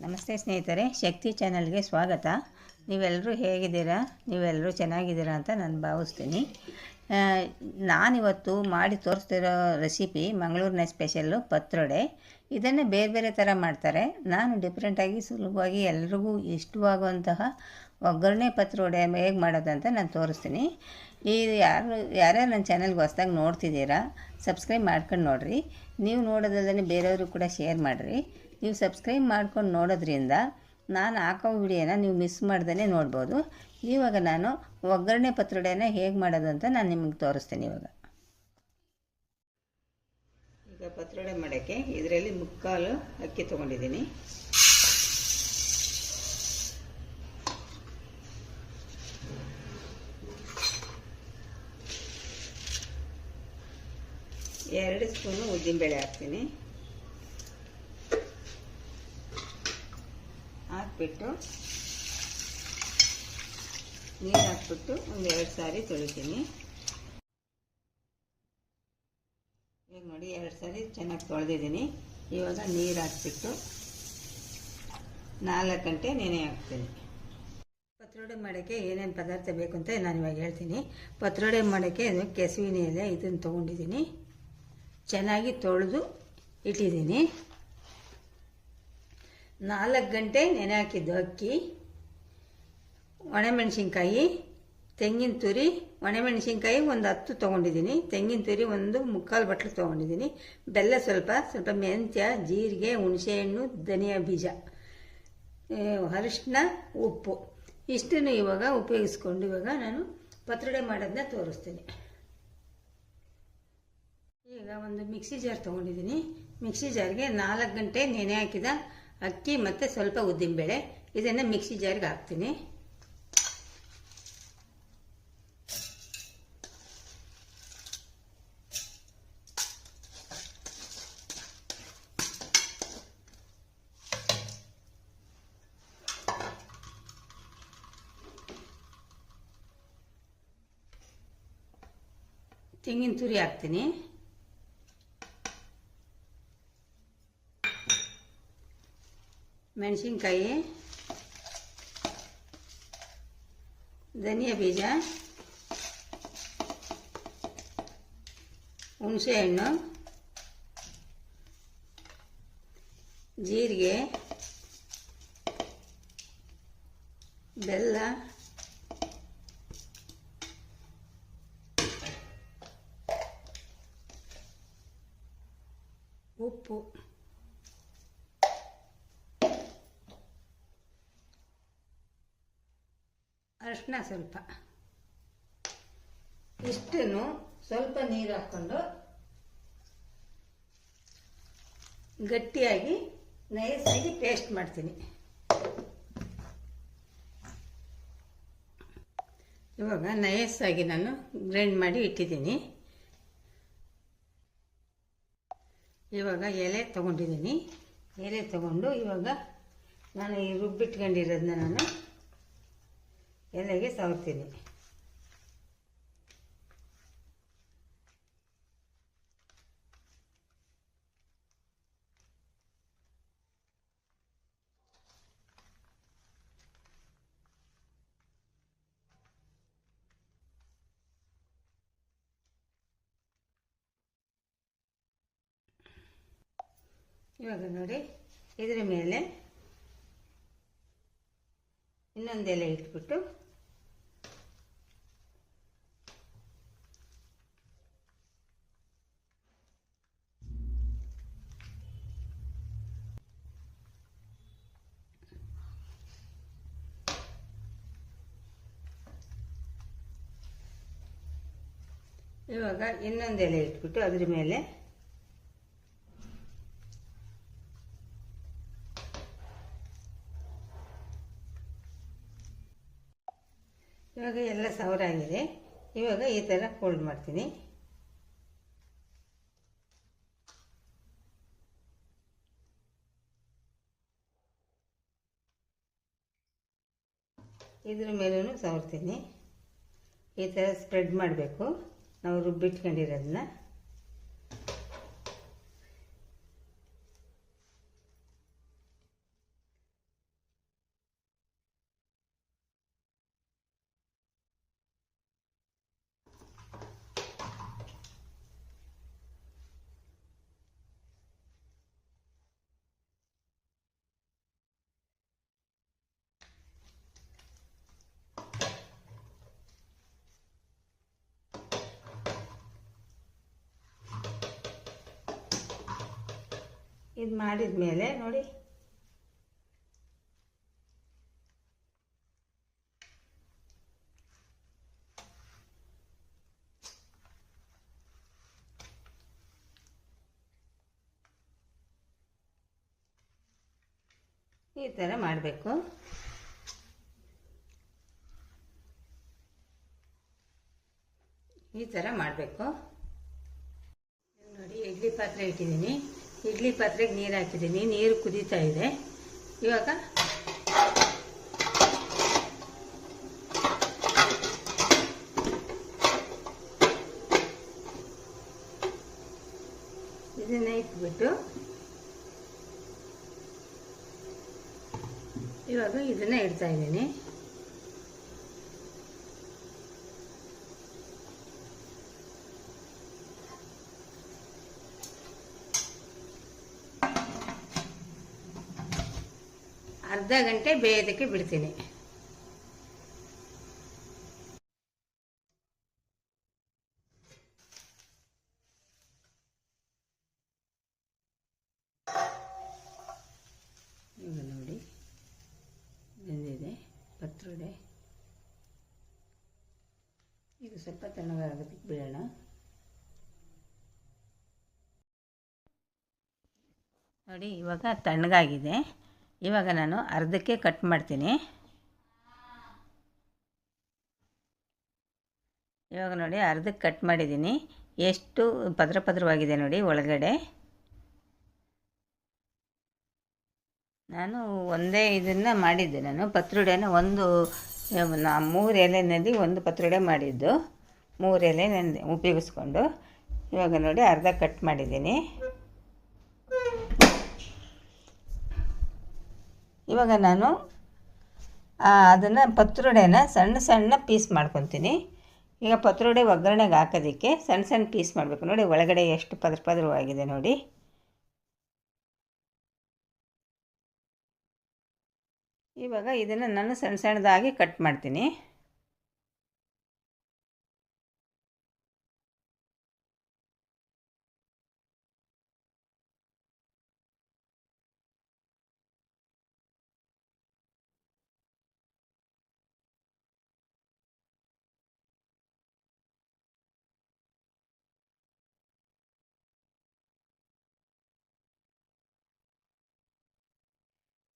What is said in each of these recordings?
ನಮಸ್ತೆ ಸ್ನೇಹಿತರೆ, ಶಕ್ತಿ ಚಾನಲ್ಗೆ ಸ್ವಾಗತ. ನೀವೆಲ್ಲರೂ ಹೇಗಿದ್ದೀರಾ? ನೀವೆಲ್ಲರೂ ಚೆನ್ನಾಗಿದ್ದೀರಾ ಅಂತ ನಾನು ಭಾವಿಸ್ತೀನಿ. ನಾನಿವತ್ತು ಮಾಡಿ ತೋರಿಸ್ತಿರೋ ರೆಸಿಪಿ ಮಂಗಳೂರಿನ ಸ್ಪೆಷಲ್ಲು ಪತ್ರೊಡೆ. ಇದನ್ನು ಬೇರೆ ಬೇರೆ ಥರ ಮಾಡ್ತಾರೆ. ನಾನು ಡಿಫ್ರೆಂಟಾಗಿ ಸುಲಭವಾಗಿ ಎಲ್ರಿಗೂ ಇಷ್ಟವಾಗುವಂತಹ ಒಗ್ಗರಣೆ ಪತ್ರೊಡೆ ಹೇಗೆ ಮಾಡೋದಂತ ನಾನು ತೋರಿಸ್ತೀನಿ. ಯಾರ್ಯಾರು ನನ್ನ ಚಾನಲ್ಗೆ ಹೊಸ್ದಾಗಿ ನೋಡ್ತಿದ್ದೀರಾ, ಸಬ್ಸ್ಕ್ರೈಬ್ ಮಾಡ್ಕೊಂಡು ನೋಡಿರಿ. ನೀವು ನೋಡೋದಲ್ಲದೆ ಬೇರೆಯವರು ಕೂಡ ಶೇರ್ ಮಾಡಿರಿ. ನೀವು ಸಬ್ಸ್ಕ್ರೈಬ್ ಮಾಡ್ಕೊಂಡು ನೋಡೋದ್ರಿಂದ ನಾನು ಹಾಕೋ ವಿಡಿಯೋನ ನೀವು ಮಿಸ್ ಮಾಡ್ದೇ ನೋಡ್ಬೋದು. ಇವಾಗ ನಾನು ಒಗ್ಗರಣೆ ಪತ್ರೊಡೆನ ಹೇಗೆ ಮಾಡೋದು ಅಂತ ನಾನು ನಿಮಗೆ ತೋರಿಸ್ತೀನಿ. ಈಗ ಪತ್ರೊಡೆ ಮಾಡೋಕ್ಕೆ ಇದರಲ್ಲಿ ಮುಕ್ಕಾಲು ಅಕ್ಕಿ ತೊಗೊಂಡಿದ್ದೀನಿ. ಎರಡು ಸ್ಪೂನು ಉದ್ದಿನಬೇಳೆ ಹಾಕ್ತೀನಿ. ಹಾಕ್ಬಿಟ್ಟು ನೀರು ಹಾಕ್ಬಿಟ್ಟು ಒಂದೆರಡು ಸಾರಿ ತೊಳಿತೀನಿ. ಈಗ ನೋಡಿ, 2 ಸಾರಿ ಚೆನ್ನಾಗಿ ತೊಳೆದಿದ್ದೀನಿ. ಇವಾಗ ನೀರು ಹಾಕ್ಬಿಟ್ಟು 4 ಗಂಟೆ ನೆನೆ ಹಾಕ್ತೀನಿ. ಪತ್ರೊಡೆ ಮಾಡೋಕ್ಕೆ ಏನೇನು ಪದಾರ್ಥ ಬೇಕು ಅಂತ ನಾನು ಇವಾಗ ಹೇಳ್ತೀನಿ. ಪತ್ರೊಡೆ ಮಾಡೋಕ್ಕೆ ಕೆಸುವಿನ ಎಲೆ ಇದನ್ನು ತೊಗೊಂಡಿದ್ದೀನಿ. ಚೆನ್ನಾಗಿ ತೊಳೆದು ಇಟ್ಟಿದ್ದೀನಿ. 4 ಗಂಟೆ ನೆನೆ ಹಾಕಿದ್ದು ಅಕ್ಕಿ, ಒಣಮೆಣಸಿನ್ಕಾಯಿ, ತೆಂಗಿನ ತುರಿ, ಒಣಮೆಣಸಿನ್ಕಾಯಿ ಒಂದು 10 ತೊಗೊಂಡಿದ್ದೀನಿ. ತೆಂಗಿನ ತುರಿ ಒಂದು 3/4 ಬಟ್ಲು ತೊಗೊಂಡಿದ್ದೀನಿ. ಬೆಲ್ಲ ಸ್ವಲ್ಪ ಮೆಂತ್ಯ, ಜೀರಿಗೆ, ಹುಣಸೆಹಣ್ಣು, ಧನಿಯಾ ಬೀಜ, ಅರಿಶಿನ, ಉಪ್ಪು ಇಷ್ಟನ್ನು ಇವಾಗ ಉಪಯೋಗಿಸ್ಕೊಂಡು ಇವಾಗ ನಾನು ಪತ್ರೊಡೆ ಮಾಡೋದನ್ನ ತೋರಿಸ್ತೀನಿ. ಈಗ ಒಂದು ಮಿಕ್ಸಿ ಜಾರ್ ತೊಗೊಂಡಿದ್ದೀನಿ. ಮಿಕ್ಸಿ ಜಾರ್ಗೆ 4 ಗಂಟೆ ನೆನೆ ಹಾಕಿದ ಅಕ್ಕಿ ಮತ್ತು ಸ್ವಲ್ಪ ಉದ್ದಿನಬೇಳೆ ಇದನ್ನು ಮಿಕ್ಸಿ ಜಾರ್ಗೆ ಹಾಕ್ತೀನಿ. ತೆಂಗಿನ ತುರಿ ಹಾಕ್ತೀನಿ. ಮೆಣಸಿನ್ಕಾಯಿ, ಧನಿಯಾ ಬೀಜ, ಹುಣಸೆಹಣ್ಣು, ಜೀರಿಗೆ, ಬೆಲ್ಲ, ಉಪ್ಪು, ಅರಿಶಿನ ಸ್ವಲ್ಪ, ಇಷ್ಟನ್ನು ಸ್ವಲ್ಪ ನೀರು ಹಾಕ್ಕೊಂಡು ಗಟ್ಟಿಯಾಗಿ ನೈಸಾಗಿ ಪೇಸ್ಟ್ ಮಾಡ್ತೀನಿ. ಇವಾಗ ನೈಸಾಗಿ ನಾನು ಗ್ರೈಂಡ್ ಮಾಡಿ ಇಟ್ಟಿದ್ದೀನಿ. ಇವಾಗ ಎಲೆ ತೊಗೊಂಡಿದ್ದೀನಿ. ಎಲೆ ತೊಗೊಂಡು ಇವಾಗ ನಾನು ಈ ರುಬ್ಬಿಟ್ಕೊಂಡಿರೋದನ್ನ ನಾನು ಎಲೆಗೆ ಸವರ್ತೀನಿ. ಇವಾಗ ನೋಡಿ, ಇದರ ಮೇಲೆ ಇನ್ನೊಂದು ಎಲೆ ಇಟ್ಬಿಟ್ಟು ಇವಾಗ ಇನ್ನೊಂದು ಎಲೆ ಇಟ್ಬಿಟ್ಟು ಅದ್ರ ಮೇಲೆ ಇವಾಗ ಎಲ್ಲ ಸವರಾಗಿದೆ. ಇವಾಗ ಈ ಥರ ಫೋಲ್ಡ್ ಮಾಡ್ತೀನಿ. ಇದ್ರ ಮೇಲೂ ಸವರ್ತೀನಿ. ಈ ಥರ ಸ್ಪ್ರೆಡ್ ಮಾಡಬೇಕು ನಾವು ರುಬ್ಬಿಟ್ಕೊಂಡಿರೋದನ್ನ. ಇದು ಮಾಡಿದ ಮೇಲೆ ನೋಡಿ ಈ ಥರ ಮಾಡಬೇಕು. ಈ ಥರ ಮಾಡಬೇಕು ನೋಡಿ. ಇಡ್ಲಿ ಪಾತ್ರೆ ಇಟ್ಟಿದ್ದೀನಿ. ಇಡ್ಲಿ ಪಾತ್ರೆಗೆ ನೀರು ಹಾಕಿದ್ದೀನಿ. ನೀರು ಕುದೀತಾ ಇದೆ. ಇವಾಗ ಇದನ್ನ ಇಟ್ಬಿಟ್ಟು ಇವಾಗ ಇದನ್ನ ಇಡ್ತಾ ಇದ್ದೀನಿ. ಅರ್ಧ ಗಂಟೆ ಬೇಯೋದಕ್ಕೆ ಬಿಡ್ತೀನಿ. ಈಗ ನೋಡಿ ಬೆಂದಿದೆ ಪತ್ರೊಡೆ. ಈಗ ಸ್ವಲ್ಪ ತಣ್ಣಗಾಗೋದಕ್ಕೆ ಬಿಡೋಣ. ನೋಡಿ ಇವಾಗ ತಣ್ಣಗಾಗಿದೆ. ಇವಾಗ ನಾನು ಅರ್ಧಕ್ಕೆ ಕಟ್ ಮಾಡ್ತೀನಿ. ಇವಾಗ ನೋಡಿ ಅರ್ಧಕ್ಕೆ ಕಟ್ ಮಾಡಿದ್ದೀನಿ. ಎಷ್ಟು ಪದ್ರವಾಗಿದೆ ನೋಡಿ ಒಳಗಡೆ. ನಾನು ಒಂದೇ ಇದನ್ನು ಮಾಡಿದ್ದೆ. ನಾನು ಪತ್ರೊಡೆನ ಒಂದು 3 ಎಲೆನಲ್ಲಿ ಒಂದು ಪತ್ರೊಡೆ ಮಾಡಿದ್ದು. 3 ಎಲೆ ಉಪಯೋಗಿಸ್ಕೊಂಡು ಇವಾಗ ನೋಡಿ ಅರ್ಧ ಕಟ್ ಮಾಡಿದ್ದೀನಿ. ಇವಾಗ ನಾನು ಅದನ್ನು ಪತ್ರೊಡೆನ ಸಣ್ಣ ಸಣ್ಣ ಪೀಸ್ ಮಾಡ್ಕೊತೀನಿ. ಈಗ ಪತ್ರೊಡೆ ಒಗ್ಗರಣೆಗೆ ಹಾಕೋದಕ್ಕೆ ಸಣ್ಣ ಸಣ್ಣ ಪೀಸ್ ಮಾಡಬೇಕು. ನೋಡಿ ಒಳಗಡೆ ಎಷ್ಟು ಪದ್ರವಾಗಿದೆ ನೋಡಿ. ಇವಾಗ ಇದನ್ನು ನಾನು ಸಣ್ಣ ಸಣ್ಣದಾಗಿ ಕಟ್ ಮಾಡ್ತೀನಿ.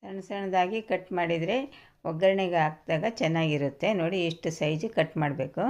ಸಣ್ಣ ಸಣ್ಣದಾಗಿ ಕಟ್ ಮಾಡಿದರೆ ಒಗ್ಗರಣೆಗೆ ಹಾಕಿದಾಗ ಚೆನ್ನಾಗಿರುತ್ತೆ. ನೋಡಿ ಇಷ್ಟು ಸೈಜು ಕಟ್ ಮಾಡಬೇಕು.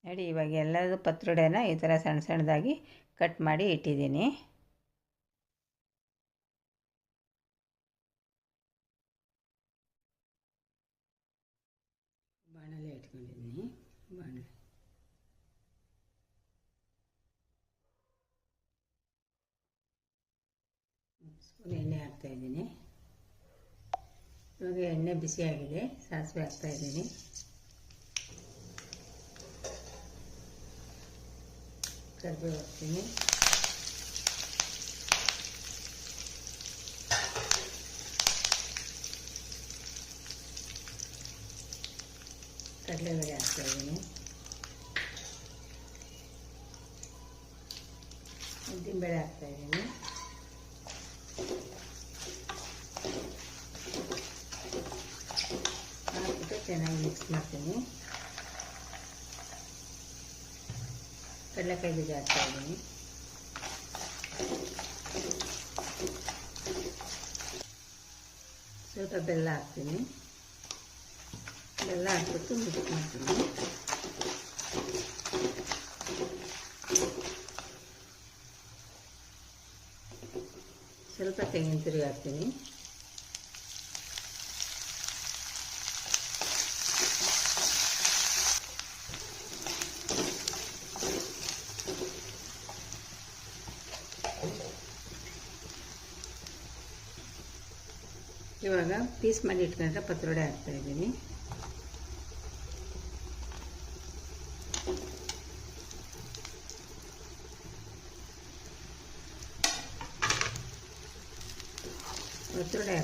ನೋಡಿ ಇವಾಗ ಎಲ್ಲದೂ ಪತ್ರೊಡೆನ ಈ ಥರ ಸಣ್ಣ ಸಣ್ಣದಾಗಿ ಕಟ್ ಮಾಡಿ ಇಟ್ಟಿದ್ದೀನಿ. ಬಾಣಲೆ ಇಟ್ಕೊಂಡಿದ್ದೀನಿ. ಬಾಣಲೆ ಸ್ಪೂನ್ ಎಣ್ಣೆ ಹಾಕ್ತಾಯಿದ್ದೀನಿ. ಇವಾಗ ಎಣ್ಣೆ ಬಿಸಿಯಾಗಿದೆ. ಸಾಸಿವೆ ಹಾಕ್ತಾಯಿದ್ದೀನಿ. ಕರಿಬೇವು ಹಾಕ್ತೀನಿ. ಕಡಲೆಬೇಳೆ ಹಾಕ್ತಾಯಿದ್ದೀನಿ. ಉದ್ದಿನಬೇಳೆ ಹಾಕ್ತಾಯಿದ್ದೀನಿ. ಹಾಕ್ಬಿಟ್ಟು ಚೆನ್ನಾಗಿ ಮಿಕ್ಸ್ ಮಾಡ್ತೀನಿ. ಕಡಲೆಕಾಯಿ ಬೀಜ ಹಾಕ್ತಾಯಿದ್ದೀನಿ. ಸ್ವಲ್ಪ ಬೆಲ್ಲ ಹಾಕ್ತೀನಿ. ಬೆಲ್ಲ ಹಾಕ್ಬಿಟ್ಟು ಮಿಕ್ಸ್ ಮಾಡ್ತೀನಿ. ಸ್ವಲ್ಪ ತೆಂಗಿನ ತುರಿ ಹಾಕ್ತೀನಿ. ಇವಾಗ ಪೀಸ್ ಮಾಡಿ ಇಟ್ಕೊಂಡ್ರೆ ಪತ್ರೊಡೆ ಹಾಕ್ತಾಯಿದ್ದೀನಿ.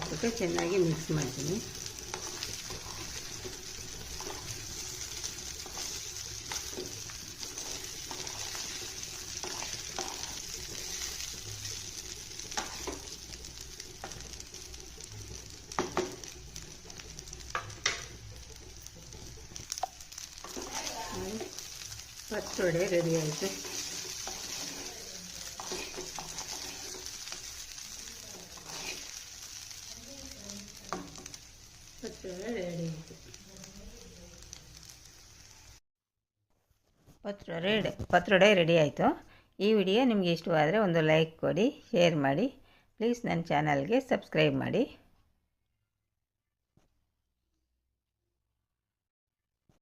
ಹಾಕ್ಬಿಟ್ಟು ಚೆನ್ನಾಗಿ ಮಿಕ್ಸ್ ಮಾಡ್ತೀನಿ. ಪತ್ರೊಡೆ ರೆಡಿ ಆಯಿತು. ಪತ್ರೊಡೆ ರೆಡಿ ಆಯಿತು. ಈ ವಿಡಿಯೋ ನಿಮಗೆ ಇಷ್ಟವಾದರೆ ಒಂದು ಲೈಕ್ ಕೊಡಿ, ಶೇರ್ ಮಾಡಿ. ಪ್ಲೀಸ್ ನನ್ನ ಚಾನಲ್ಗೆ ಸಬ್ಸ್ಕ್ರೈಬ್ ಮಾಡಿ.